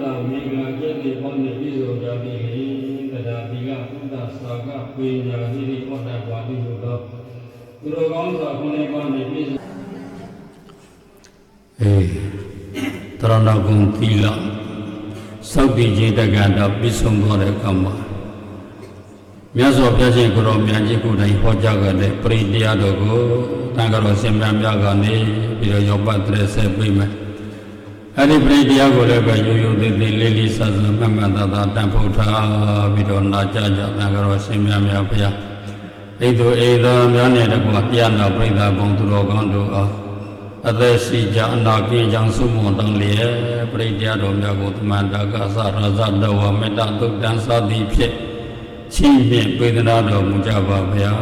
သာမေဃကျက်တိဟောနေပြီးဆိုကြပြီတရားတိကဘုဒ္ဓသာကပေညာဟိရိဟောတာပါဠိလိုတော့သူတော်ကောင်းစွာခုနှစ်ပါးနေပြီးတရဏဂုံသီလစောင့်တည်ခြင်းတက္ကတာပြည့်စုံသွားတဲ့အခါမှာမြတ်စွာဘုရားရှင်ကိုရောမြတ်ကြီးကိုယ်တိုင်ဟောကြားခဲ့တဲ့ပရိတရားတော်ကိုတန်ခါတော်ရှင်မြတ်များကနေပြီးတော့ရောက်ပတ်တဲ့ဆက်ပြီးမယ်အဲ့ဒီပရိတရားကိုလည်းပဲရိုးရိုးသေးသေးလေးလေးဆဆမှတ်မှတ်သားသားတန်ဖိုးထားပြီးတော့နာကြကြတန်ခါတော်ရှင်မြတ်များဘုရားဣဒ္ဓဧသောများနဲ့တကွာတရားနာပရိသတ်ဘုံသူတော်ကောင်းတို့အားအသက်ရှိကြအနာကင်းကြောင့်ဆုမွန်တောင်းလျက်ပရိတရားတော်များကိုသမန္တာကသရဇတဝမေတ္တာသုတ်တံစသည်ဖြင့်ချင်းဖြင့်ပေးသနာတော်မူကြပါဗျာ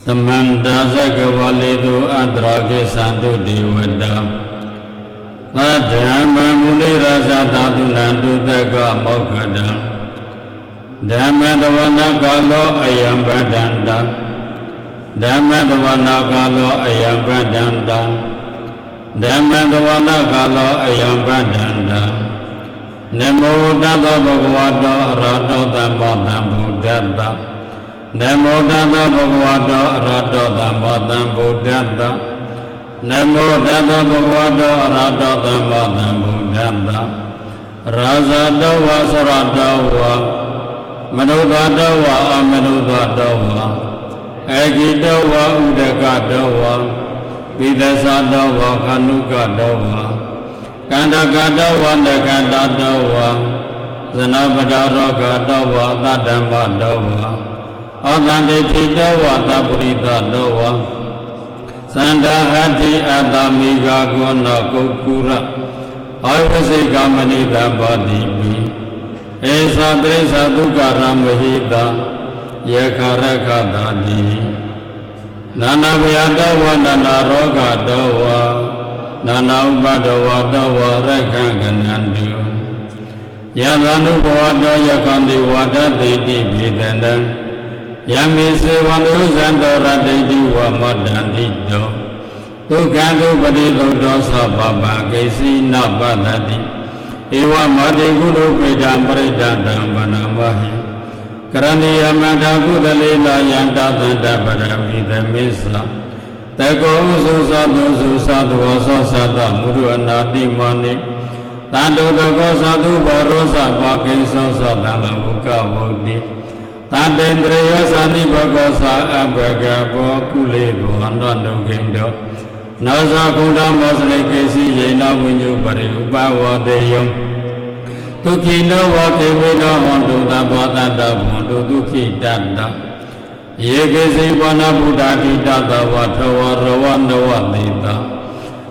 သမန္တာဇဂဝလေတုအတ္တရာကိသံတုဒေဝတာသဒ္ဓမ္မမုနိရဇသာတုနံတုတက္ကမောက္ခတံဓမ္မတဝနာကာလောအယံပဒန္တဓမ္မတဝနာကာလောအယံပဒန္တဓမ္မတဝနာကာလောအယံပဒန္တနမောတသောဘဂဝတောအရဟတောသမ္မာသမ္ဗုဒ္ဓတ္တနမောတသောဘဂဝတောအရဟတောသမ္မာသမ္ဗုဒ္ဓတ္တနမောတသောဘဂဝတောအရဟတောသမ္မာသမ္ဗုဒ္ဓတ္တရာဇတောဝသရတောဝမနုဿတောဝအမနုဿတောဝအဂိတောဝဥဒကတောဝပိသသတောဝခဏုကတောဝကန္တကတောဝတကန္တတောဝဇနပဒရောဂတောဝသတ္တမတောဝဩတန္တိတိတောဝသပရိသတောဝသန္တာဟတိအတ္တမိဂါကောနောကုက္ကုရအာဝစိကမဏိတပါတိပိဧသတိသဒုက္ခရမဟိတယခရခတာတိနာနာဗျာတောဝနာနာရောဂတောဝနာနာဥပဒဝတောဝရက္ခံကနန္တုယသနုဘဝတောယကံတိဝါဒတိတိပိတန္တံယမေစေဝနုဇံတောရတိတိဝမတ္တန္တိတောဒုက္ခံဒုပတိသုတောသဗ္ဗဗကိစီနပတ္တိဧဝမတိကုလုပိတံပရိဒတံဗနမဟိကရဏီယမန္တကုသလေလာယန္တသန္တပရမိသမေသတကောဥစုသတုစုသတဝသောသတမုရုအနာတိမနိတန္တုတကောသတုဘောရောသဘာကိသောသတံလဘုကဝုတိတန္တေန္ဒရေယသနိဘကောသအဘဂဘောကုလေဘောအန္တနုခိန္တောနောဇကုဏမောစလေကေစီယေနဝိညုပရိဥပဝတေယံဒုက္ခိနောဝကေဝေနောဟောတုသဘောတတ္တဘွန်တုဒုက္ခိတတ္တယေကေစိဝနာဗုဒ္ဓတိတတဝထဝရဝနဝတိတ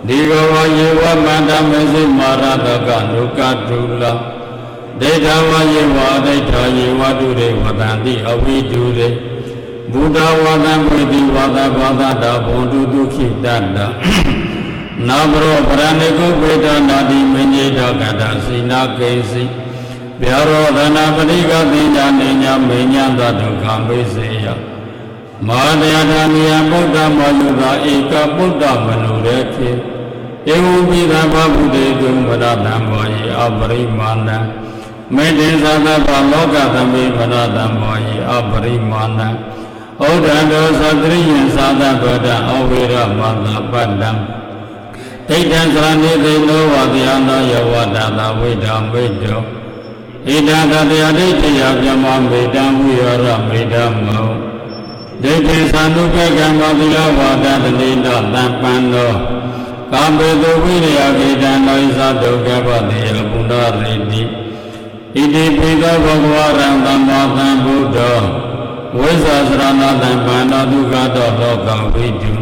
ဒီဂဝယေဝမန္တမေစိမာရတကနုကတုလဒိဋ္ဌဝယေဝအဒိဋ္ဌယေဝတုရေဝတံတိအဝိတုရေဘုဒ္ဓဝါဒံဝိတိဝါဒဘာသတာဘွန်တုဒုက္ခိတတ္တနာဘရောပရဏိကုပေတနာတိမညေတကတစိနာကေစီဗျာရောဒနာပရိကတိညာနေညာမေညာသဒုက္ခမေစေယမဟာတရားဓမ္မယဗုဒ္ဓမောယုသာဧကဗုဒ္ဓမနုရေခေဧဝံပိသဗ္ဗဗုဒ္ဓေတုမရတံဘောယေအပရိမာဏံမေတ္တေသသဗ္ဗလောကသမေမရတံဘောယေအပရိမာဏံဩဒန္တောသတ္တရိယံသာသဗ္ဗတံအဝေရမန္တပတ္တံဒိဋ္ဌံသရဏိသိနောဝတိယနောယဝတတဝိဒံမေတ္တောဣဒံတတရားဒိဋ္ဌိယပြမမေတ္တံဝိရောရမေတ္တမောဒိဋ္ဌိသံနုပကံမောတိလဝါဒတတိတောတံပန္နောကာမေတုဝိရိယကေတံနောဣသဒုက္ခပတိယပုဏ္ဏရိတိဣတိပိသောဘဂဝရံသမ္မာသမ္ဗုဒ္ဓောဝိဇ္ဇာစရဏတံပန္နောဒုက္ခတောလောကဝိတု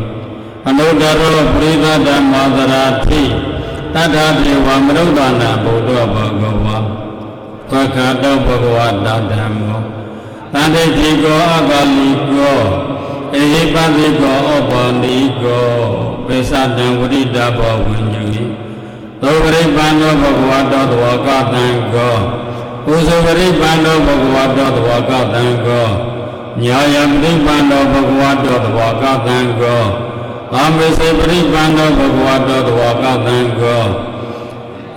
အနုတ္တရောပရိသတ္တမသရာတိတတ္ထာပြေဝမနုဿာနဘုဒ္ဓဘဂဝါသက္ခတောဘဂဝတဓမ္မောတန္တိတိကောအပါလိကောဧဟိပတိကောဩပါလိကောပိသတံဝရိတဘောဝိညုဟိသောပရိပန္နောဘဂဝတောသဝကတံကောဥဇဝရိပန္နောဘဂဝတောသဝကတံကောညာယပရိပန္နောဘဂဝတောသဝကတံကောကာမေစေပရိပန္နောဘဂဝတောသဝကတံကော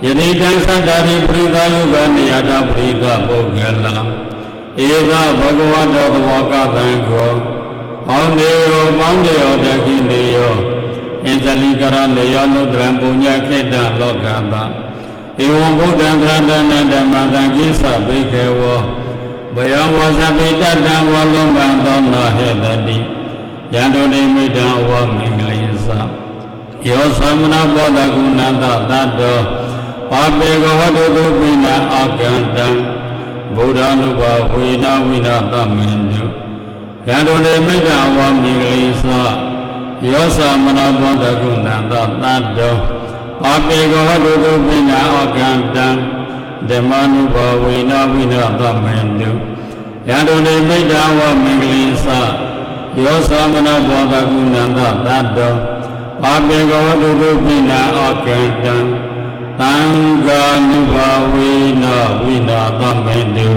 ဣ ယတိတံသတ္တာရိပရိသယုဂနိယတပရိသပုဂ္ဂလံဧကဘဂဝတောသဝကသံခောဟောနေယောပေါင်းတေယောတခိနေယောဣန္ဒလိကရနေယောနုတရံပုညခေတ္တလောကတာဧဝံဗုဒ္ဓံသရတနဓမ္မသံကိစ္စဘိခေဝောဘယံဝါသပိတတံဝလုံကံသောနာဟေတတိယန္တုနိမိတံဝမင်္ဂလိသယောသမဏဘောဓဂုဏတတတ္တောပါပေကဝတ္တုပိနာအာကံတံဗုဒ္ဓ ानु ဘာဝေနဝိနာတမေနုယန္တုနိမိတံဝမင်္ဂလိသယောသမဏဘောဓဂုဏတတတ္တောပါပေကဝတ္တုပိနာအာကံတံဓမ္မာနုဘာဝေနဝိနာတမေနုယန္တုနိမိတံဝမင်္ဂလိသယောသမဏဘောဓဂုဏတတတ္တောပါပေကဝတ္တုပိနာအာကံတံသံဃာနုဘာဝေနဝိနာသမေတု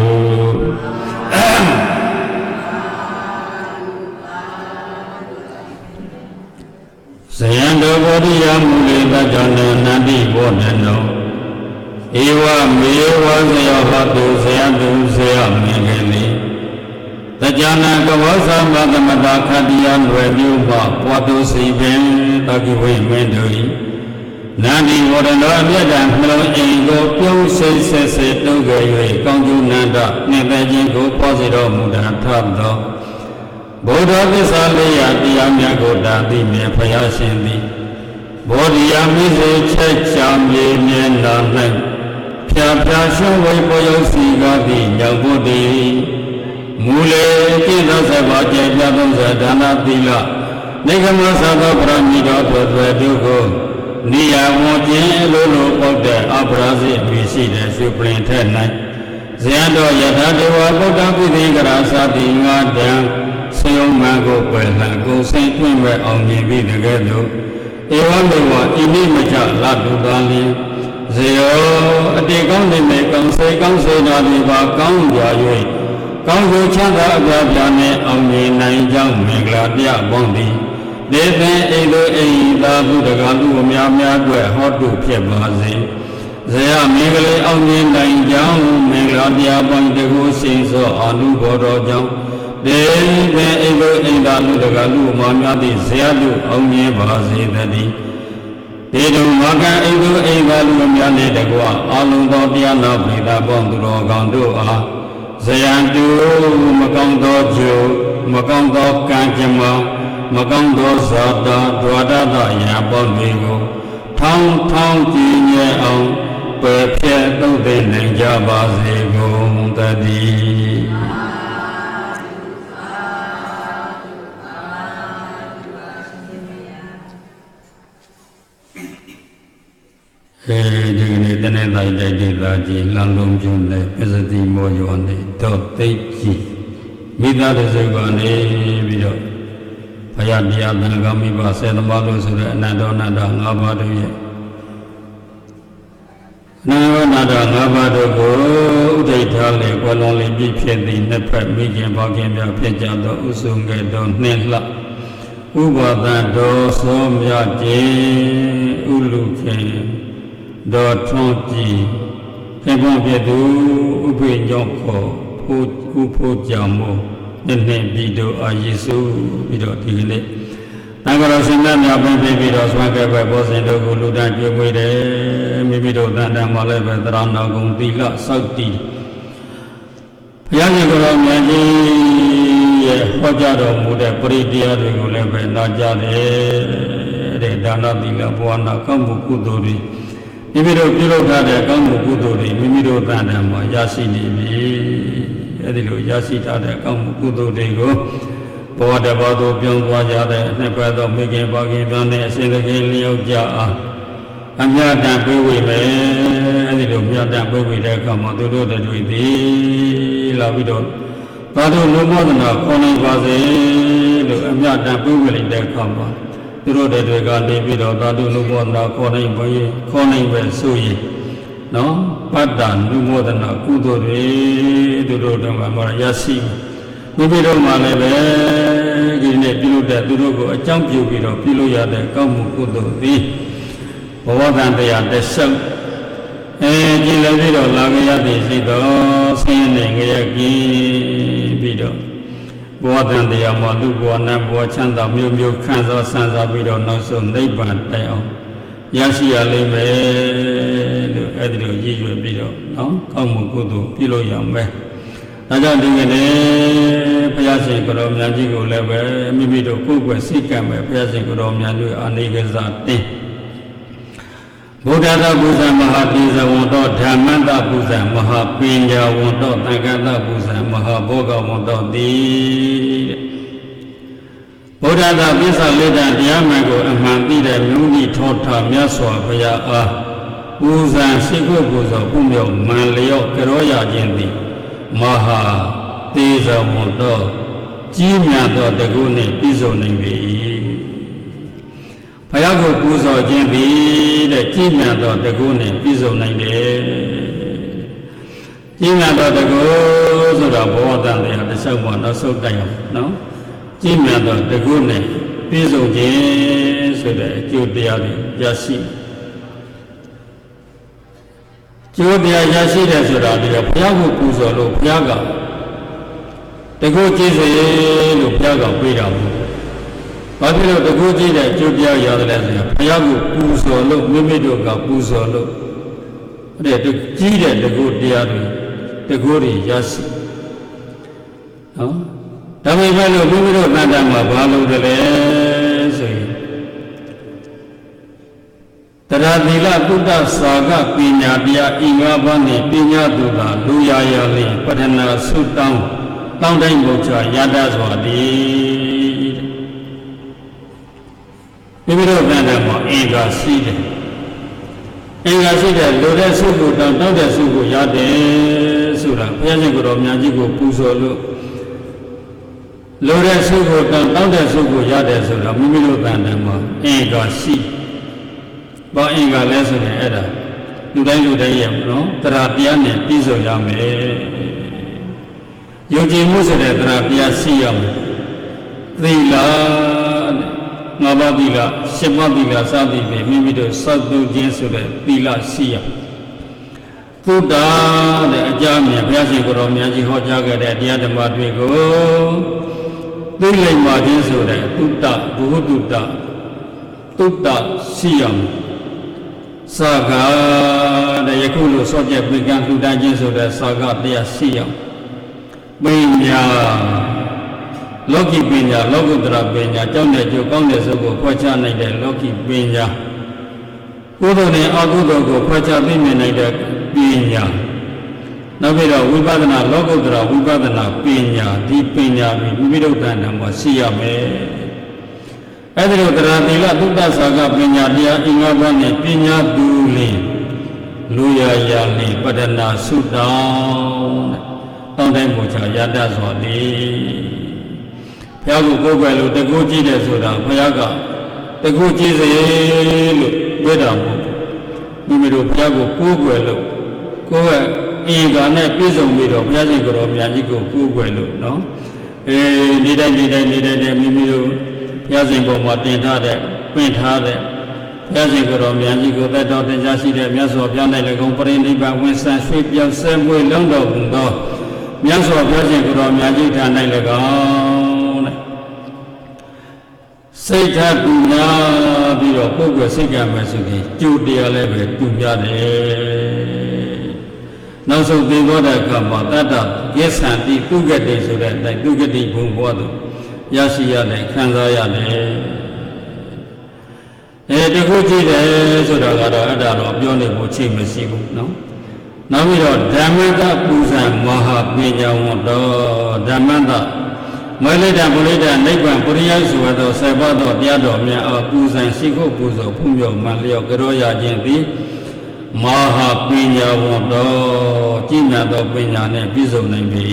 ဇယံတောဘောဓိယမူလေတတ္တနောနန္တိဘောဓနောဧဝမေဝဇယောဟတုဇယတုဇယမေကေလိတကြနာကဘောသမသမတာခတ္တိယလွယ်ပြုမှပွားတုစိပင်တကိဝိမင်းတို့၏နန္ဒီဘောဓနောအမြတ်တံနှလုံးအိမ်ကိုပြုံးဆိတ်ဆက်ဆက်တုံးကြ၍ကောင်းကျိုးနန္ဒနှင့်ပဲခြင်းကိုပွားစေတော်မူတာထသောဗုဒ္ဓသစ္စာလေးရာတရားများကိုတာသိမြဲဖျားရှင်သည်ဘောဓိယမိစေချက်ချောင်မြေမျက်နှာ၌ဖြာဖြာရှုံးဝေပေါ်ရောက်စီကားသည့်ညောင်ဘုဒ္ဓီမူလေအကျင့်သောဆက်ပါကျေပြ30ဒါနသီလနေကမသသောပရမီတော်တို့တို့ကိုနိယဝေါခြင်းအလိုလိုပေါက်တဲ့အပရာဇိအဖြစ်ရှိတဲ့စုပရင်ထက်၌ဇယံတော်ယထာဒေဝဗုဒ္ဓပိသိကရာသတိငါတံစေယုံမကိုပယ်လှန်ကိုစိတ်တွင်မဲ့အောင်မြင်ပြီးတကယ်လို့ဧဝံမေဝဣမိမချလတုသာလင်ဇေယောအတေကောင်းနေမဲ့ကောင်းစေကောင်းစေနာဒီပါကောင်းကြ၍ကောင်းကိုချမ်းသာအပြားပြားနဲ့အောင်မြင်နိုင်ကြောင်းမင်္ဂလာပြပေါင်းသည်ဒေသင်အိလိုအိသာဘုဒ္ဓဂါလူအများများအတွက်ဟောတုဖြစ်ပါစေဇေယမင်္ဂလိအောင်မြင်နိုင်ကြောင်းမင်္ဂလာပြပေါင်းတကူစိန်သောအာနုဘောတော်ကြောင့်ဒေသင်အိလိုအိသာဘုဒ္ဓဂါလူအများများသည့်ဇေယလူအောင်မြင်ပါစေတည်းဒေတုမကံအိလိုအိသာလူအများနဲ့တကွာအာလုံးသောတရားနာပိသပေါင်းသူတော်ကောင်းတို့အားဇယံတုမကောင်းသောကျိုးမကောင်းသောကံကြမ္မာမကောင်းသောဇာတာဒွါဒတရာပေါင်းတွေကိုထောင်းထောင်းကြည်ညဲအောင်ပယ်ဖြဲသုံးသိနိုင်ကြပါစေကုန်သတည်းဒီကနေ့တနေ့တိုင်းတိုက်ဒေသကြီးလမ်းလုံးကျွန်းနဲ့ပစ္စတိမောရွာနဲ့တော့သိကြီးမိသားစုကနေပြီးတော့ဘုရားတရားသံဃာမိဘစေတမလို့ဆိုတဲ့အနန္တောအနန္တ၅ပါးတို့ရဲ့အနန္တောအနန္တ၅ပါးတို့ကိုဥဒိဋ္ဌာလေကွယ်လွန်လေပြည့်ဖြစ်သည့်နှစ်ဖက်မိခင်ပေါခင်များဖြစ်ကြသောဥစုံကဲ့သို့နှင်းလှဥပါဒံတော်သောမြတ်ခြင်းဥလူခင်တော်ထွန်းကြည်ခေဘုံဖြစ်သူဥပိညောခေါ်ဖို့ကြောင့်မို့နှစ်ပြီးတော့အာယေစုပြီးတော့ဒီကနေ့သံဃာတော်ရှင်များပင်ပြီးတော့ဆွမ်းကဲပဲဘောဇင်တို့ကိုလူတန်းကြွေးမွေးတယ်မိမိတို့တန်တန်မှာလည်းပဲသရဏဂုံသီလစောက်တည်ဘုရားရှင်ကိုယ်တော်မြတ်ကြီးရဲ့ဟောကြားတော်မူတဲ့ပရိတရားတွေကိုလည်းပဲနာကြားတယ်တဲ့ဒါနသီလဘဝနာကောင်းမှုကုသိုလ်တွေမိမိတို့ပြုလုပ်ထားတဲ့ကောင်းမှုကုသိုလ်တွေမိမိတို့တန်တန်မှာရရှိနေပြီအဲဒီလိုရရှိထားတဲ့ကောင်းမှုကုသိုလ်တွေကိုဘဝတစ်ပါးသို့ပြောင်းသွားကြတဲ့အနှစ်ပတ်သောမိခင်ပါခင်များနဲ့အစဉ်တည်းလျောက်ကြအားအမြတ်တန်ပေးဝေမယ်အဲဒီလိုမြတ်တန်ပေးဝေတဲ့အခါမှာသူတို့တွေသည်လာပြီးတော့သာဓုလူမောဒနာခေါ်နိုင်ပါစေလို့အမြတ်တန်ပေးဝေလိုက်တဲ့အခါမှာသူတို့တွေကနေပြီးတော့သာဓုလူမောဒနာခေါ်နိုင်ပါရဲ့ခေါ်နိုင်ပဲဆိုရင်နော်ပတ္တနုမောဒနာကုသိုလ်တွေသူတို့တို့မှာရရှိမိမိတို့မှလည်းပဲဒီနေ့ပြုလုပ်တဲ့သူတို့ကိုအကြောင်းပြုပြီးတော့ပြုလို့ရတဲ့ကောင်းမှုကုသိုလ်သည်ဘဝတန်တရားတစ်ဆုပ် ကြည်လည်းပြီးတော့လာကြရသည်ရှိတော့ဆင်းရဲနေကြပြီးတော့ဘောဓံတရားမှာလူဘောနဲ့ဘောချမ်းသာမျိုးမျိုးခံစားဆန်းစားပြီးတော့နောက်ဆုံးနိဗ္ဗာန်တိုင်အောင်ရရှိရလိမ့်မယ်လို့အဲ့ဒီလိုရည်ရွယ်ပြီးတော့နော်ကောင်းမှုကုသိုလ်ပြုလို့ရမယ်ဒါကြောင့်ဒီကနေ့ဘုရားရှင်ကိုရောမြတ်ကြီးကိုလည်းပဲမိမိတို့ကိုယ်ွယ်စိတ်ကံပဲဘုရားရှင်ကိုရောမြတ်တို့အာနိကဇတင်းဗုဒ္ဓတပူဇံမဟာပိဇဝန္တောဓမ္မတပူဇံမဟာပညာဝန္တောသံဃတပူဇံမဟာဘောဂဝန္တောတိဗုဒ္ဓတပိဿလေးတံတရားမှန်ကိုအမှန်သိတဲ့မြုံကြီးထောထမြတ်စွာဘုရားအားပူဇံရှိခိုးပူဇော်မှုမြောက်မှန်လျော့ကြောရခြင်းသည်မဟာသေဇဝန္တောကြီးမြတ်သောတကုနှင့်ပြည့်စုံနိုင်ပေ၏ဘုရားကိုပူဇော်ခြင်းသည်တဲ့ကြီးမြတ်သောတကုနှင့်ပြည့်စုံနိုင်တယ်ကြီးမြတ်သောတကုဆိုတာဘောဓံတရားတစ်ချက်ပေါ်နောက်ဆုံးတိုင်အောင်နော်ကြီးမြတ်သောတကုနှင့်ပြည့်စုံခြင်းဆိုတဲ့အကျိုးတရားတွေရရှိကျိုးတရားရရှိတယ်ဆိုတာဒီတော့ဘုရားကိုပူဇော်လို့ဘုရားကတကုကြီးစေလို့ဘုရားကပေးတာဘူးဘာဖြစ်လို့တကုကြီးတဲ့ကျိုးတရားရတယ်လဲဆိုရင်ဘုရားကိုပူဇော်လို့မိမိတို့ကပူဇော်လို့အဲ့ဒီကြီးတဲ့တကုတရားတွေတကုတွေရရှိနော်ဒါပေမဲ့လို့မိမိတို့တန်တမှာဘာလို့တလဲဆိုရင်တရားသီလသုတ္တစာကပညာတရားဤငါးပါးနှင့်ပညာသူသာလူရရလိပဋ္ဌနာသုတောင်းတောင်းတိုင်းဘုရားရတ္တစွာတည်းမိမိတို့တန်တမှာအင်္ဂါရှိတယ်အင်္ဂါရှိတဲ့လူတဲ့စုကိုတောင်းတဲ့စုကိုရတယ်ဆိုတာဘုရားရှင်ကိုယ်တော်မြတ်ကြီးကိုပူဇော်လို့လူတဲ့စုကိုတောင်းတဲ့စုကိုရတယ်ဆိုတာမိမိတို့တန်တမှာအင်္ဂါရှိဘာအင်္ဂါလဲဆိုရင်အဲ့ဒါလူတိုင်းရဲ့နော်တရားတရားနဲ့ပြည့်စုံရမယ်ယုံကြည်မှုဆိုတဲ့တရားတရားရှိရမယ်သီလငါးပါးသီလရှစ်ပါးသီလစသည်ဖြင့်မိမိတို့စောင့်တူခြင်းဆိုတဲ့သီလရှိရသုတ္တတဲ့အကြမြင်ဘုရားရှင်ကိုယ်တော်မြတ်ကြီးဟောကြားခဲ့တဲ့တရားဓမ္မတွေကိုသိလိမ္မာခြင်းဆိုတဲ့သုတ္တဘုဟုတုတ္တသုတ္တရှိရမယ်စာကတဲ့ယခုလိုစောကျက်ပိကံလှူဒါန်းခြင်းဆိုတဲ့စာကတရားရှိရပညာလောကီပညာလောကုတ္တရာပညာကြောင့်တဲ့ကျိုးကောင်းတဲ့စုကိုဖွက်ချနိုင်တဲ့လောကီပညာကုသိုလ်နဲ့အကုသိုလ်ကိုဖွက်ချသိမြင်နိုင်တဲ့ပညာနောက်ပြီးတော့ဝိပဿနာလောကုတ္တရာဝိပဿနာပညာဒီပညာပြီးမိမိတို့တန်တမှာရှိရမယ်အဲ့ဒီလိုတရားသီလသုတ္တစာကပညာတရားအင်္ဂါပါးနဲ့ပညာသူလင်လူရရလင်ပဋ္ဌနာသုတောင်းတောင်းတိုင်းပူဇော်ရတ္တစွာတည်းဘုရားကိုကိုယ်ွယ်လို့တကုကြီးတယ်ဆိုတာဘုရားကတကုကြီးစေလို့ပြောတာမဟုတ်ဘူးမိမိတို့ဘုရားကိုကိုယ်ွယ်လို့ကိုယ်ရဲ့အင်္ဂါနဲ့ပြည့်စုံပြီးတော့ဘုရားရှင်ကိုယ်တော်မြတ်ကြီးကိုကိုယ်ွယ်လို့နော်ဒီတိုင်းမိမိတို့ဘုရားရှင်ပေါ်မှာတင်ထားတဲ့ပင့်ထားတဲ့ဘုရားရှင်ကိုယ်တော်မြတ်ကြီးကိုသက်တော်တင်ရှားရှိတဲ့မြတ်စွာဘုရား၌၎င်းပရိနိဗ္ဗာန်ဝင်ဆံရွှေ့ပြောင်းဆဲမွေးလုံးတော်မူသောမြတ်စွာဘုရားရှင်ကိုယ်တော်မြတ်ကြီးထံ၌၎င်းတဲ့စိတ်ထားပူများပြီးတော့ပုဂ္ဂိုလ်စိတ်ကံမဲ့ဆိုရင်ကျိုးတရားလည်းပဲပူများတယ်နောက်ဆုံးသိသောတဲ့အခါမှာတတ္တကိစ္ဆန္တိသူကတိဆိုတဲ့အတိုင်းသူကတိဘုံဘောသူရရှိရတယ်ခံစားရတယ်တခုကြည့်တယ်ဆိုတာကတော့အဲ့ဒါတော့ပြောနေဖို့ချိန်မရှိဘူးနော်နောက်ပြီးတော့ဓမ္မတပူဇံမဟာပညာဝတ္တောဓမ္မတမလိတဗုလိတနိဗ္ဗာန်ပရိယဆိုသောဆေဘသောတရားတော်များအားပူဇံရှိခိုးပူဇော်ဖူးမြော်မှန်လျော့ကြောရခြင်းသည်မဟာပညာဝတ္တောကြီးမြတ်သောပညာနဲ့ပြည့်စုံနိုင်ပြီ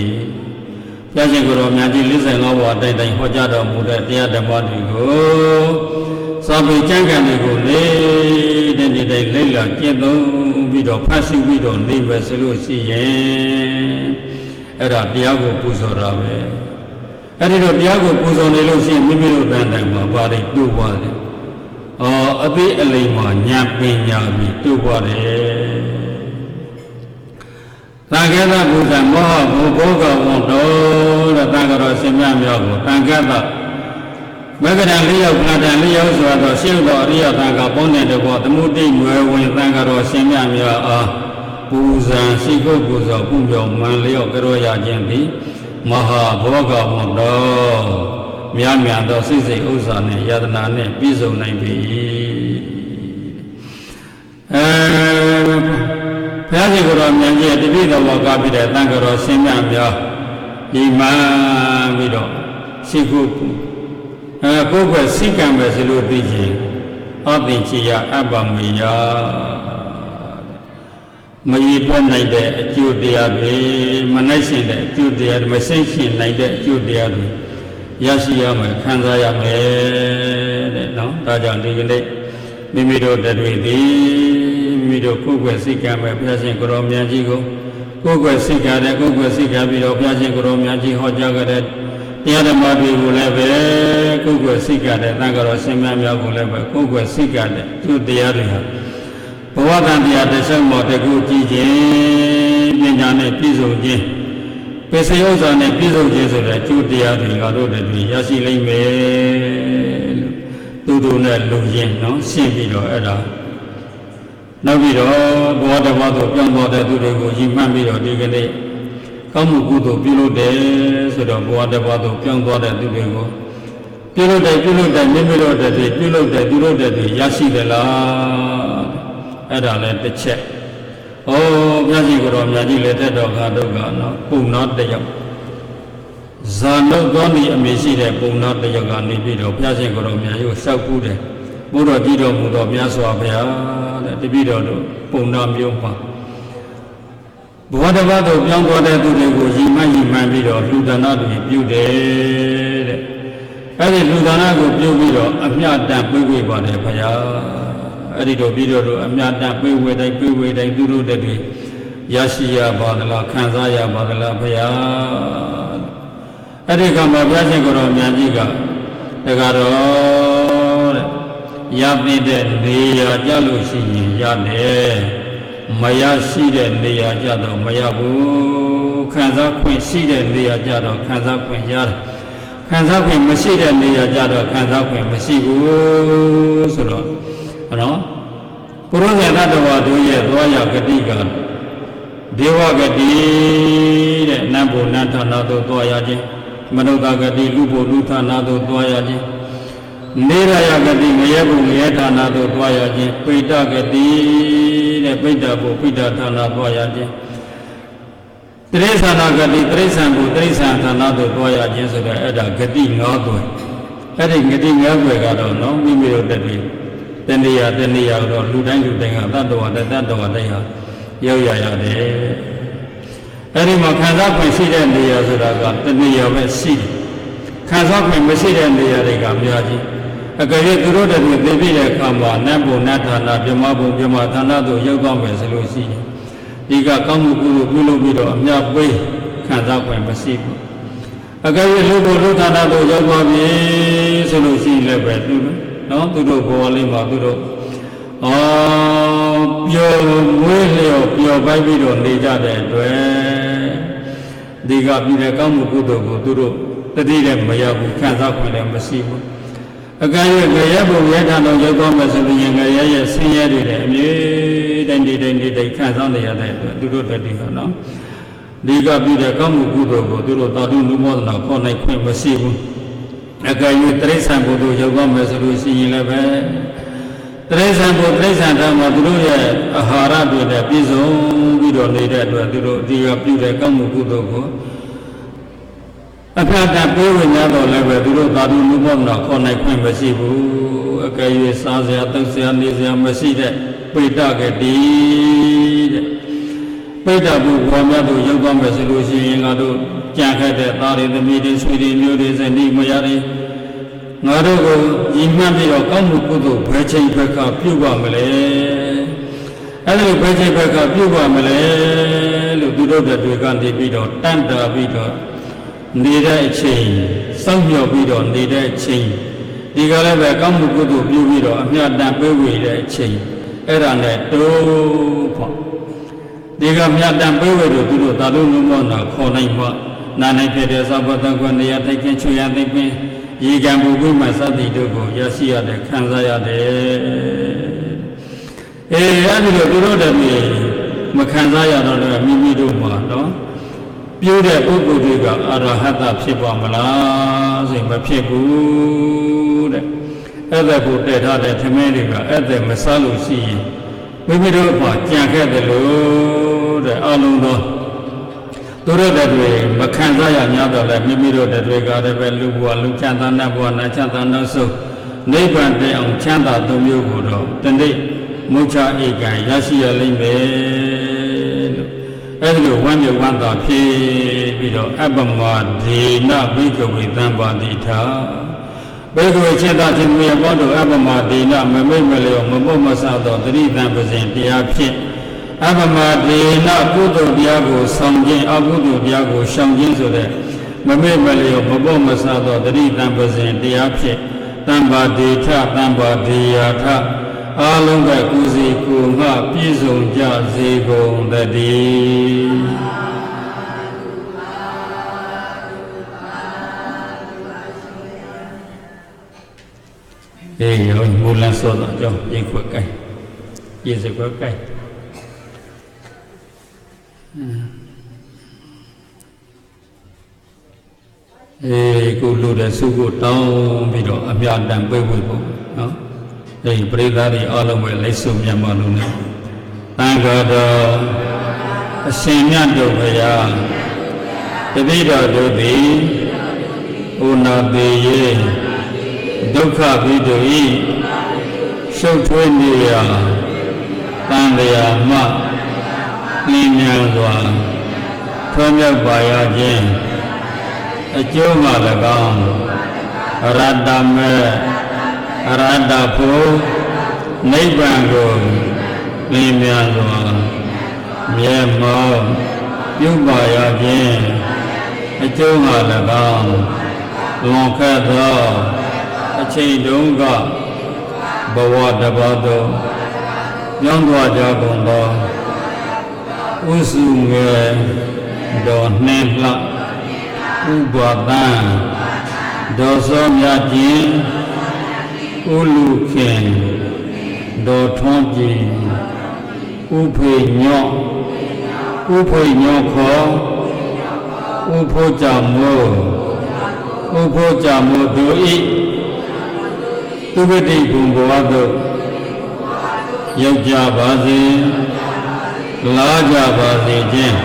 ဘုရားရှင်ကိုယ်တော်မြတ်ကြီး45ဘဝတိုင်တိုင်ဟောကြားတော်မူတဲ့တရားဓမ္မတွေကိုစာပေကျမ်းဂန်တွေကိုနေတဲ့နေ့တိုင်းလေ့လာကျင့်သုံးပြီးတော့ဖတ်ရှုပြီးတော့နေပဲဆိုလို့ရှိရင်အဲ့ဒါတရားကိုပူဇော်တာပဲအဲ့ဒီတော့တရားကိုပူဇော်နေလို့ရှိရင်မိမိတို့တန်တိုင်မှာဘာတွေတိုးသွားလဲအသိအလိမ္မာဉာဏ်ပညာပြီးတိုးသွားတယ် တန်ခဲသပူဇံမောဟဘူဘောကဝံတော်တဲ့တန်ကြတော်ရှင်မြတ်မြောက်ကိုတန်ခဲသမဂ္ဂရံ၄ယောက်ခဏတန်၄ယောက်ဆိုတော့ရှင်းတော်အရိယတန်ခါပေါင်းတဲ့တဘောသမုဒိမွယ်ဝင်တန်ကြတော်ရှင်မြတ်မြောက်အားပူဇံရှိခိုးပူဇော်ပူပြောင်းမှန်လျော့ကြောရခြင်းသည်မဟာဘောဂဝံတော်မြတ်မြတ်သောစိတ်စိတ်ဥစ္စာနဲ့ယတနာနဲ့ပြည့်စုံနိုင်ပြီဘုရားရှင်ကိုယ်တော်မြတ်ကြီးတပိတော်ဘောကပြတဲ့တန်ကြတော်ရှင်မြတ်မြောက်ဒီမှန်ပြီးတော့ရှိခိုးကိုယ်ကစိတ်ကံပဲဆိုလို့သိချင်းအသိချီရအပ္ပမေယမရည်တွက်နိုင်တဲ့အကျိုးတရားတွေမနိုင်ရှင်တဲ့အကျိုးတရားတွေမစိတ်ရှင်နိုင်တဲ့အကျိုးတရားတွေရရှိရမယ်ခံစားရမယ်တဲ့နော်ဒါကြောင့်ဒီကနေ့မိမိတို့တွေသည်မိမိတို့ကိုယ်ကစိတ်ကံပဲဘုရားရှင်ကိုယ်တော်မြတ်ကြီးကိုကိုယ်ကစိတ်ကံတဲ့ကိုယ်ကစိတ်ကံပြီးတော့ဘုရားရှင်ကိုယ်တော်မြတ်ကြီးဟောကြားကြတဲ့တရားဓမ္မတွေကိုလည်းပဲကိုယ်ကစိတ်ကတဲ့တန်ကြတော်ရှင်မြတ်များကိုလည်းပဲကိုယ်ကစိတ်ကတဲ့သူတရားတွေဟာဘဝတန်တရားတစ်ဆက်မော်တကူကြည့်ခြင်းပညာနဲ့ပြည့်စုံခြင်းပစ္စယဥစ္စာနဲ့ပြည့်စုံခြင်းဆိုတဲ့ကျိုးတရားတွေကတော့တွေရရှိလိမ့်မယ်လို့သူတို့နဲ့လူရင်းနော်ရှင်းပြီးတော့အဲ့ဒါနောက်ပြီးတော့ဘဝတစ်ပါးသို့ပြောင်းသွားတဲ့သူတွေကိုရည်မှန်းပြီးတော့ဒီကနေ့ကောင်းမှုကုသိုလ်ပြုလုပ်တယ်ဆိုတော့ဘဝတစ်ပါးသို့ပြောင်းသွားတဲ့သူတွေကိုပြုလုပ်တယ်မိမိတို့တည်းပြုလုပ်တယ်သူတို့တည်းရရှိတယ်လားအဲ့ဒါလည်းတစ်ချက်ဩမြတ်ကြီးကိုယ်တော်မြတ်ကြီးလည်းတက်တော်ခါတော့ကနော်ပုံနာတယောက်ဇာနုသောနီအမေရှိတဲ့ပုံနာတယောက်ကနေပြီးတော့ဘုရားရှင်ကိုယ်တော်မြတ်ကြီးကိုလျှောက်ပူးတယ်ဘုရားကြည်တော်မူသောမြတ်စွာဘုရားတဲ့တပည့်တော်တို့ပုံနာမျိုးပါဘဝတစ်ပါးသို့ပြောင်းသွားတဲ့သူတွေကိုရည်မှန်းပြီးတော့လူဒါနတွေပြုတယ်တဲ့အဲ့ဒီလူဒါနကိုပြုပြီးတော့အမြတ်တန်ပြေးဝေးပါတယ်ဘုရားအဲ့ဒီတော့ပြီးတော့အမြတ်တန်ပြေးဝေးတိုင်းသူတို့တည်းရရှိရပါသလားခံစားရပါသလားဘုရားအဲ့ဒီကမှာဘုရားရှင်ကိုယ်တော်မြတ်ကြီးကတကားတော့တဲ့ရပြီးတဲ့နေရာကြလို့ရှိရင်ရတယ်မရရှိတဲ့နေရာကြတော့မရဘူးခံစားခွင့်ရှိတဲ့နေရာကြတော့ခံစားခွင့်ရတယ်ခံစားခွင့်မရှိတဲ့နေရာကြတော့ခံစားခွင့်မရှိဘူးဆိုတော့နော်ပုရိသေတ္တဝါတို့ရဲ့သွားရဂတိကဒေဝဂတိတဲ့နတ်ဘုံနတ်ဌာနသို့သွားရခြင်းမနုဿဂတိလူဘုံလူဌာနသို့သွားရခြင်းနေရယဂတိငရဲဘုံငရဲဌာနသို့သွားရခြင်းပိဋကဂတိတဲ့ပိဋကဘုပိဋကဌာနသွားရခြင်းတိရိစ္ဆာနဂတိတိရိစ္ဆာန်ဘုတိရိစ္ဆာန်ဌာနသို့သွားရခြင်းဆိုတဲ့အဲ့ဒါဂတိ၅သွယ်အဲ့ဒီဂတိ၅သွယ်ကတော့နော်မိမိတို့တည်းတဏှာတော့လူတိုင်းကတတ္တဝါတိုင်းဟာရောက်ရရတယ်အဲ့ဒီမှာခံစားခွင့်ရှိတဲ့နေရာဆိုတာကတဏှာပဲရှိတယ်ခံစားခွင့်မရှိတဲ့နေရာတွေကအများကြီးအကယ်၍သူတို့တည်းသိပြီးတဲ့အခါမှာနတ်ဘုံနတ်ဌာနဗြဟ္မဘုံဗြဟ္မဌာနတို့ရောက်သွားမယ်ဆိုလို့ရှိရင်ဒီကကောင်းမှုကုသိုလ်ပြုလုပ်ပြီးတော့အမြတ်ပေးခံစားခွင့်မရှိဘူးအကယ်၍လူဘုံလူဌာနတို့ရောက်သွားပြီဆိုလို့ရှိရင်လည်းပဲသူနော်သူတို့ဘောလေးမှာသူတို့ပျော်မွေးလျော်ပျော်ပိုက်ပြီးတော့နေကြတဲ့အတွက်ဒီကပြည်တဲ့ကောင်းမှုကုသိုလ်ကိုသူတို့တတိနဲ့မရဘူးခံစားခွင့်လည်းမရှိဘူးအကယ်၍ငရဲဘုံရဲထံတော်ရောက်သွားမယ်ဆိုရင်ငရဲရဲ့ဆင်းရဲတွေလည်းအမြဲတမ်းဒီခံစားနေရတဲ့အတွက်သူတို့တတိဟာနော်ဒီကပြည်တဲ့ကောင်းမှုကုသိုလ်ကိုသူတို့သာဓုနုမောဒနာခေါ်နိုင်ခွင့်မရှိဘူးအကယ်၍တိရိစ္ဆာန်ဘုဒ္ဓရောက်သွားမယ်ဆိုလို့ရှိရင်လည်းပဲတိရိစ္ဆာန်ဘုဒ္ဓတိရိစ္ဆာန်ဓမ္မသူတို့ရဲ့အာဟာရတွေနဲ့ပြည့်စုံပြီးတော့နေတဲ့အတွက်သူတို့ဒီကပြုတဲ့ကောင်းမှုကုသိုလ်ကိုအဖတ်တပေးဝင်ရတော့လည်းပဲသူတို့သာဓုနုမောဒနာခေါ်နိုင်ခွင့်မရှိဘူးအကယ်၍စားစရာတောက်စရာနေစရာမရှိတဲ့ပိဋကဂတိတဲ့ပိဋကဘုရားမြတ်တို့ရောက်သွားမယ်ဆိုလို့ရှိရင်ငါတို့ကြံခဲ့တဲ့သားတွေသမီးတွေဆွေတွေမျိုးတွေဇနီးမယားတွေငါတို့ကိုညီမှန်းပြီးတော့ကောင်းမှုကုသိုလ်ဘယ်ချိန်ဘက်ကပြုပါမလဲအဲ့ဒီဘယ်ချိန်ဘက်ကပြုပါမလဲလို့သူတို့တွေကနေပြီးတော့တန်တာပြီးတော့နေတဲ့အချိန်စောင့်မျှော်ပြီးတော့နေတဲ့အချိန်ဒီကလည်းပဲကောင်းမှုကုသိုလ်ပြုပြီးတော့အမြတ်တန်ပေးဝေတဲ့အချိန်အဲ့ဒါနဲ့တိုးပေါ့ ဒီကမြတ်တန်ပေးဝဲတို့သူတို့သာလို့လုံးမောနာခေါ်နိုင်မှနာနိုင်ဖြစ်တဲ့သဘောတကွနေရာထိုက်ခင်ချွေရသိပင်ရေကံဘူဝိမသတိတို့ကိုရရှိရတဲ့ခံစားရတယ်အဲ့ဒီလိုသူတို့တည်းမခံစားရတော့လည်းမိမိတို့မှာနော်ပြိုးတဲ့ပုဂ္ဂိုလ်တွေကအရဟတဖြစ်ပါမလားဆိုရင်မဖြစ်ဘူးတဲ့အဲ့ဒါကိုတည်ထားတဲ့ထမင်းတွေကအဲ့ဒါမစားလို့ရှိရင်မိမိတို့မှာကြံခဲ့တယ်လို့တဲ့အလုံးသောသူတို့တွေမခံစားရ냐တော့လည်းမိမိတို့တွေကလည်းပဲလူဘဝလူချမ်းသာနတ်ဘဝနတ်ချမ်းသာနောက်ဆုံးနိဗ္ဗာန်တည်အောင်ချမ်းသာသုံးမျိုးကိုတော့တနေ့မုချဧကံရရှိရလိမ့်မယ်လို့အဲ့ဒီလိုဝမ်းမြေဝမ်းသာဖြစ်ပြီးတော့အပ္ပမဒေနဘိကဝေသံပါတိထာဘေကဝေစေတခြင်းမြေဘောတို့အပ္ပမဒေနမမိတ်မလျောမပုတ်မဆသောတတိတံပဇင်တရားဖြင့်အပ္ပမဒေနကုသိုလ်တရားကိုဆောင်ခြင်းအကုသိုလ်တရားကိုရှောင်ခြင်းဆိုတဲ့မမိတ်မလျောမပုတ်မဆသောတတိတံပဇင်တရားဖြင့်တံပါဒေထတံပါဒေယာထအားလုံးကကုစီကိုငှပြည့်စုံကြစေကုန်တည်းရောမူလဆိုတော့ကြောင့်ပြေခွက်ကိုက်ပြေစခွက်ကိုက်ကိုလူတဲ့စုကိုတောင်းပြီးတော့အပြတန်ပြေးဖို့ပေါ့နော်ပရိသတ်တွေအားလုံးပဲလိုက်စုမြတ်မလို့နဲ့တန်ခါတော်အရှင်မြတ်တို့ဘုရားတတိတော်တို့သည်ဩနာပေယေဒုက္ခဘိတုဤရှုပ်ထွေးနေရာတန်တရားမှပြင်းများစွာထွန်းမြောက်ပါရခြင်းအကျိုးမှ၎င်းအရတ္တမေအရဟတဖို့နိဗ္ဗာန်ကိုပြင်းများစွာမြဲမောပြုပါရခြင်းအကျိုးမှ၎င်းလွန်ခဲ့သောအချိန်တုန်းကဘဝတစ်ပါးသို့ပြောင်းသွားကြကုန်သောဥစုငယ်တော်နှင်းလှဥပါဒံဒေါသောမြတ်ကြီးဥလူခင်ဒေါထွန်းကြည်ဥဖေညော့ခေါ်ဥဖိုးကြမို့တို့ဤသူဝတိဘုံဘဝသို့ရောက်ကြပါစေလာကြပါစေခြင်း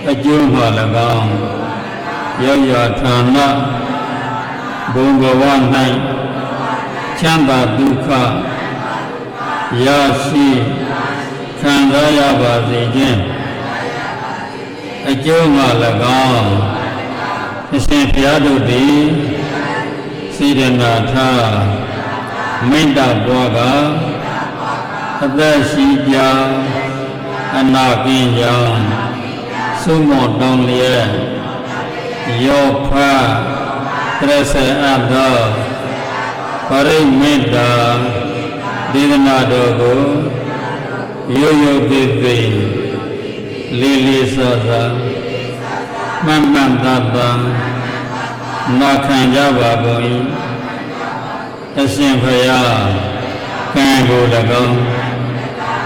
အကျိုးမှ၎င်းရောက်ရဌာနဘုံဘဝ၌ချမ်းသာဒုက္ခရရှိခံစားရပါစေခြင်းအကျိုးမှ၎င်းအရှင်ဘုရားတို့သည်စေတနာထားမိတ္တဘွားကအသက်ရှိကြအနာကင်းကြောင်းသုံးမောတောင်းလျက်ယောဖတရစေအပ်သောပရိမေတ္တာဒေသနာတော်ကိုရိုးရိုးသေးသေးလေးလေးစားစားမှန်မှန်သားသားနာခံကြပါကုန်၏အရှင်ဘုရားကံကို၎င်း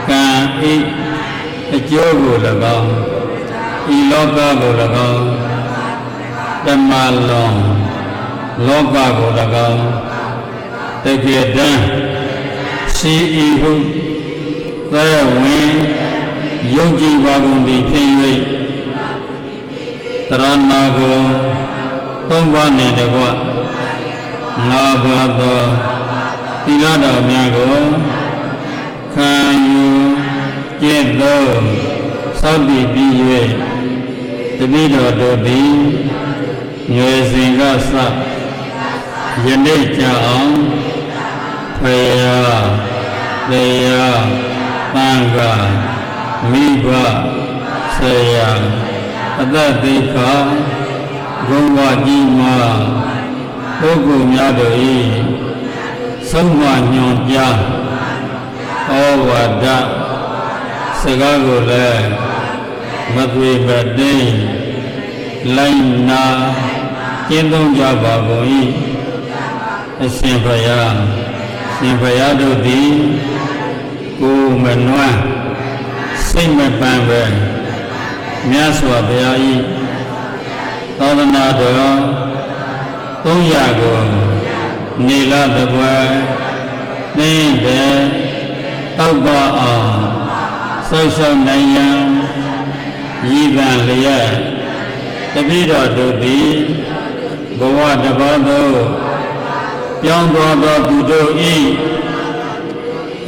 ကံဤအကျိုးကို၎င်းဤလောကကို၎င်းဓမ္မလောလောကကို၎င်းတကယ်တမ်းရှိဤဟုသဲဝင်ယုံကြည်ပါကုန်သည်ဖြစ်၍တရဏကိုသုံးပါးနှင့်တကွငါးပါးသောသီလတော်များကိုခံယူကျင့်သုံးစောင့်တည်ပြီး၍တတိတော်တို့သည်ငယ်စဉ်ကစယနေ့ကြာအောင်ဖယားတရားသံဃာမိဘဆရာအသက်သိက္ခာဂုဏ်ဝကြီးမှာပုဂ္ဂိုလ်များတို့၏ဆုံးမညွန်ကြားဩဝါဒ စကားကိုလည်းမသွေမတိမ်လိုက်နာကျင့်သုံးကြပါကုန်၏အရှင်ဘုရားရှင်ဘုရားတို့သည်ကိုယ်မနွမ်းစိတ်မပန်းပဲမြတ်စွာဘုရား၏သာသနာတော်300ကိုနေလတပွဲနှင်းတဲ့တောက်ပါအောင်ဆောက်ရှောက်နိုင်ရန်ရည်ပန်းလျက်တပည့်တော်တို့သည်ဘဝတစ်ပါးသို့ပြောင်းသွားသောသူတို့၏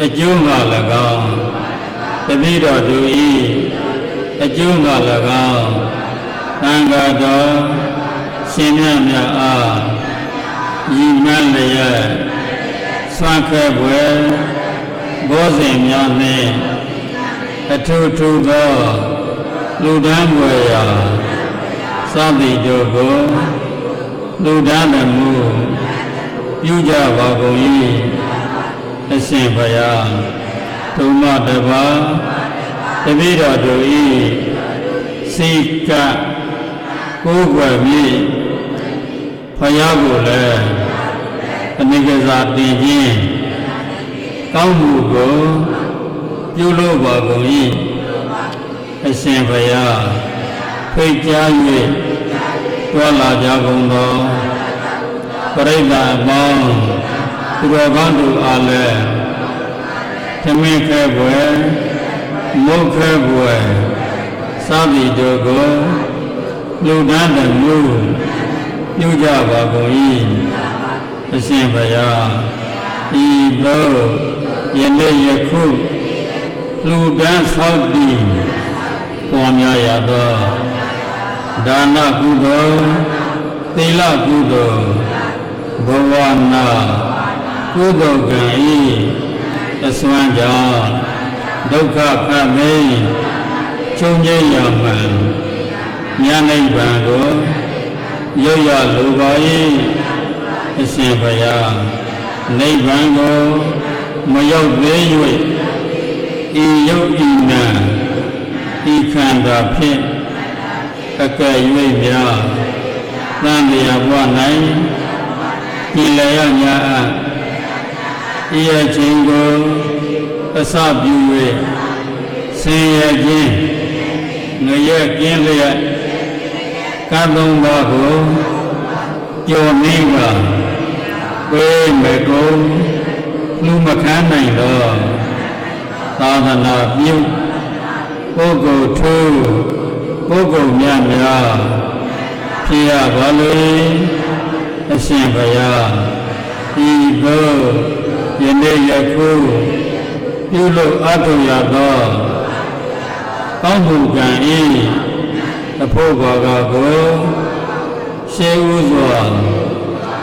အကျိုးငါ၎င်းတပည့်တော်တို့၏အကျိုးငါ၎င်းသံဃာတော်ရှင်မြတ်များအားရည်မှန်းလျက်ဆွမ်းခဲပွဲဘောဇဉ်များနှင့်အထူးထူးသောလူဒန်းပွဲရာစသည်တို့ကိုလူဒန်းတော်မူပြုကြပါကုန်၏အရှင်ဘုရားသုမတပါတပည့်တော်တို့၏စိတ်ကကိုယ်ွယ်ပြီးဘုရားကိုလည်းအနိစ္စတင်ခြင်းကောင်းမှုကိုပြုလို့ပါကုန်၏အရှင်ဘုရားဖိတ်ကြား၍တွာလာကြကုန်သောပရိသတ်အပေါင်းသူတော်ကောင်းတို့အားလည်းသမင်ခဲဘွယ်မုတ်ခဲဘွယ်စသည်တို့ကိုလူဒန်းတော်မူပြုကြပါကုန်၏အရှင်ဘုရားဤသို့ယနေ့ယခုလူဒန်းဆောက်တည်ပွားများရသောဒါနကုသိုလ်သီလကုသိုလ်ဘဝနာကုသိုလ်ကံဤအစွမ်းကြောင့်ဒုက္ခခတ်သိချုပ်ငြိမ်းရမှန်ဉာဏ်နိဗ္ဗာန်ကိုရောက်ရလိုပါ၏အရှင်ဘုရားနိဗ္ဗာန်ကိုမရောက်သေး၍ဤယုတ်ဤနာဤခန္ဓာဖြင့်အကဲ့၍များသံဃာဘဝ၌ဤလျက်များဤအချင်းကိုအစပြု၍ဆင်းရဲခြင်းငရဲကင်းလျက်ကံသုံးပါးကိုကျော်နှင်းကပေးမကုန်လူမခံနိုင်တော့သာသနာပြုပုဂ္ဂိုလ်ထူးပုဂ္ဂိုလ်များများဖြစ်ရပါလေအရှင်ဘုရားဤသို့ယနေ့ယခုပြုလို့အထုရသောကောင်းမှုကံဤအဖို့ဘာကကိုရှေးဥစွာ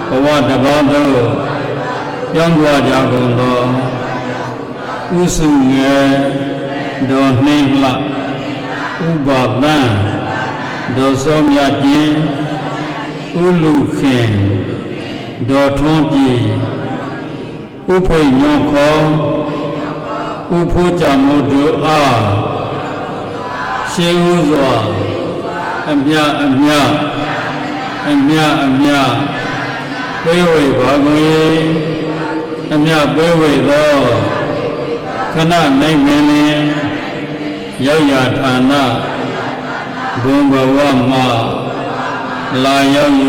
ဘဝတစ်ပါးသို့ပြောင်းသွားကြကုန်သောဥစုငယ်တော်နှင်းလှဥပပန်းတော်စောမြတ်ခြင်းဥလူခင်တော်ထွန်းပြည်ဥဖိတ်ညောခေါ်ဥဖို့ကြမှုတို့အားရှေးဥစွာအမြအမြပေးဝေပါကုန်၏အမြပေးဝေသောခဏနိုင်မင်းလင်ရောက်ရဌာနဘုံဘဝမှာလာရောက်၍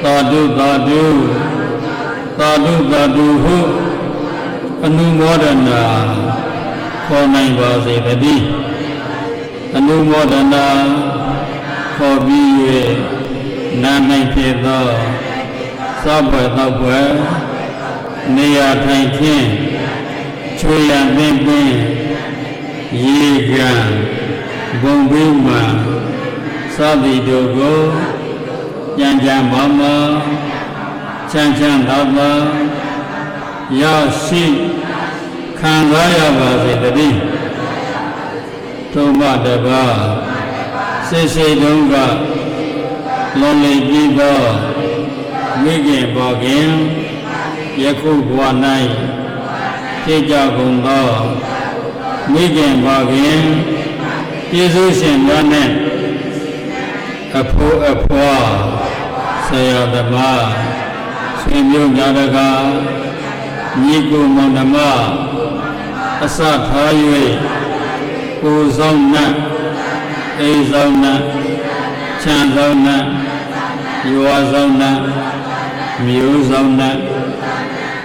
သာဓုသာဓုသာဓုသာဓုဟုအနုမောဒနာခေါ်နိုင်ပါစေတည်းအနုမောဒနာခေါ်ပြီး၍နာနိုင်ဖြစ်သောသောဘွယ်သောဘွယ်နေရာထိုင်ခြင်းချွေရပင်ပင်ရေကံဘုံဘိမှသတိတို့ကိုကြံကြံမောမောချမ်းချမ်းသာသာရရှိခံစားရပါစေတည်းသုမတပါစိတ်စိတ်တုံးကလွန်လေပြီးသောမိခင်ပေါ်ခင်ယခုဘဝ၌ဖြစ်ကြကုန်သော မိခင်ပါခင်ကျေးဇူးရှင်များနဲ့အဖိုးအဖွားဆရာသမားဆွေမျိုးများတကားညီကိုမောင်နှမအစထား၍ကိုယ်ဆောင်နှံ့အိမ်ဆောင်နှံ့ချမ်းဆောင်နှံ့ရွာဆောင်နှံ့မြို့ဆောင်နှံ့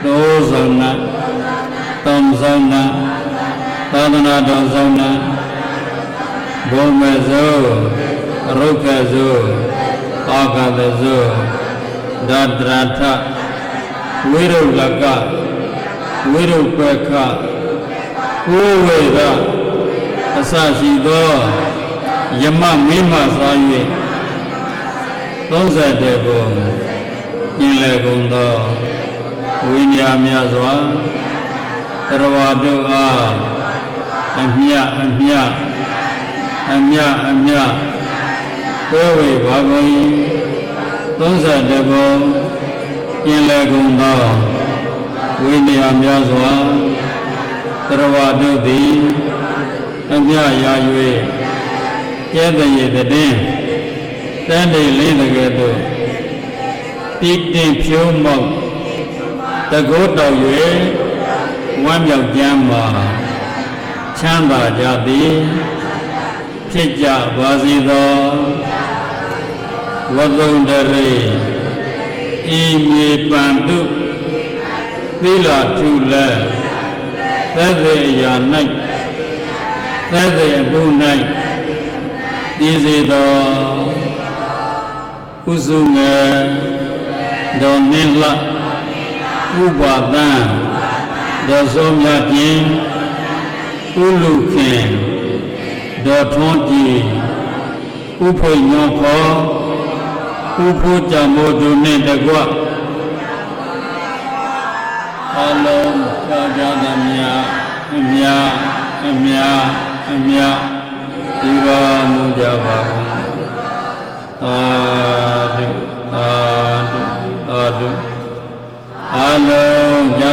တိုးဆောင်နှံ့တောင်ဆောင်နှံ့သာသနာတော်ဆောင်နှံ့ဘုံမဲ့စို့ရုက္ခစို့အာဂတစို့ဒတရထဝိရုလကဝိရုပခကိုဝေဒအစရှိသောယမမိမစွာ၍30ဘုံညင်လေကုန်သောဝိညာဉ်များစွာတရဝတို့အားအမြအမြအမြအမြကိုဝေဘာကုန်၏30ဘုံညင်လေကုန်သောဝိညာဉ်များစွာတရဝတို့သည်အမြရာ၍ကျဲ့တဲ့ရတဲ့တန်းတိတ်လေးတကယ်တော့တိတင်ဖြိုးမောက်တကောတော်၍ဝမ်းမြောက်ကြမ်းမှာချမ်းသာကြသည်ဖြစ်ကြပါစေသောဝသုန္ဒရေဤမြေပန္တုသီလထုလက်သက်သေရာ၌သက်သေအမှု၌တည်စေသောဥစုငယ်တော်နှင်းလဥပါဒံတော်ဆုံးမြတ်ခြင်းဥလူခင်တော်ထွန်းကြည်ဥဖိတ်ညောခေါ်ဥဖို့ကြမို့သူနှင့်တကွအလုံးကြောကြသမျှအမြအမြအမြဒီပါမူကြပါကုန်သာဓုသာဓုသာဓုအလုံးကြ